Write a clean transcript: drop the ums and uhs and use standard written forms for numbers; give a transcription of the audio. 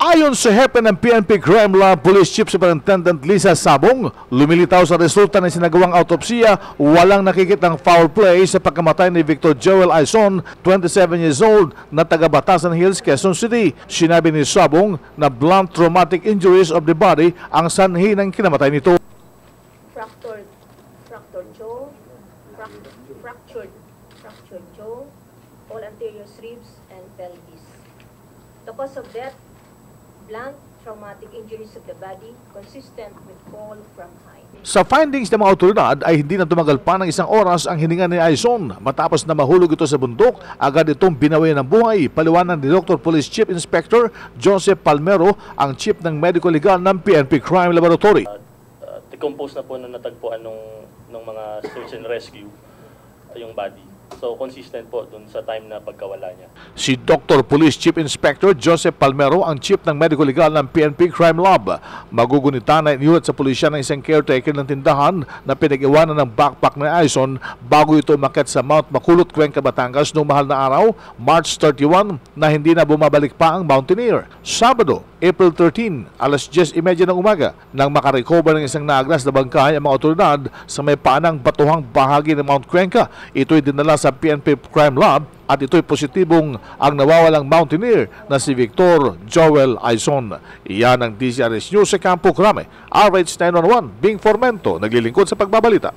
Ayon sa hepe ng PNP Crime Lab Police Chief Superintendent Lisa Sabong, lumilitaw sa resulta ng sinagawang autopsiya, walang nakikitang foul play sa pagkamatay ni Victor Joel Aizon, 27 years old, na taga Batasan Hills, Quezon City. Sinabi ni Sabong na blunt traumatic injuries of the body ang sanhi ng kinamatay nito. Fractured jaw, fractured jaw, all anterior ribs and pelvis. The cause of death, blunt traumatic injuries of the body consistent with fall from height. Sa findings ng mga otoridad ay hindi na tumagal pa ng isang oras ang hininga ni Aizon. Matapos na mahulog ito sa bundok, agad itong binawian ng buhay. Paliwanag ni Dr. Police Chief Inspector Joseph Palmero, ang chief ng medical legal ng PNP Crime Laboratory. Decompose na po na natagpuan ng mga search and rescue yung body. So, consistent po dun sa time na pagkawala niya. Si Dr. Police Chief Inspector Joseph Palmero, ang chief ng medical legal ng PNP Crime Lab. Magugunita na iniulat sa pulisya ng isang caretaker ng tindahan na pinag-iwanan ng backpack ni Aizon bago ito umakyat sa Mount Makulot, Cuenca, Batangas noong mahal na araw, March 31, na hindi na bumabalik pa ang mountaineer. Sabado, April 13, alas 10:30 ng umaga, nang makarecover ng isang naagnas na bangkay ang mga otoridad sa may paanang batuhang bahagi ng Mount Cuenca. Ito'y dinala sa PNP Crime Lab at ito'y positibong ang nawawalang mountaineer na si Victor Joel Aizon. Iyan ang DCRS News sa Campo Crame. RH 911, Bing Formento, naglilingkod sa pagbabalita.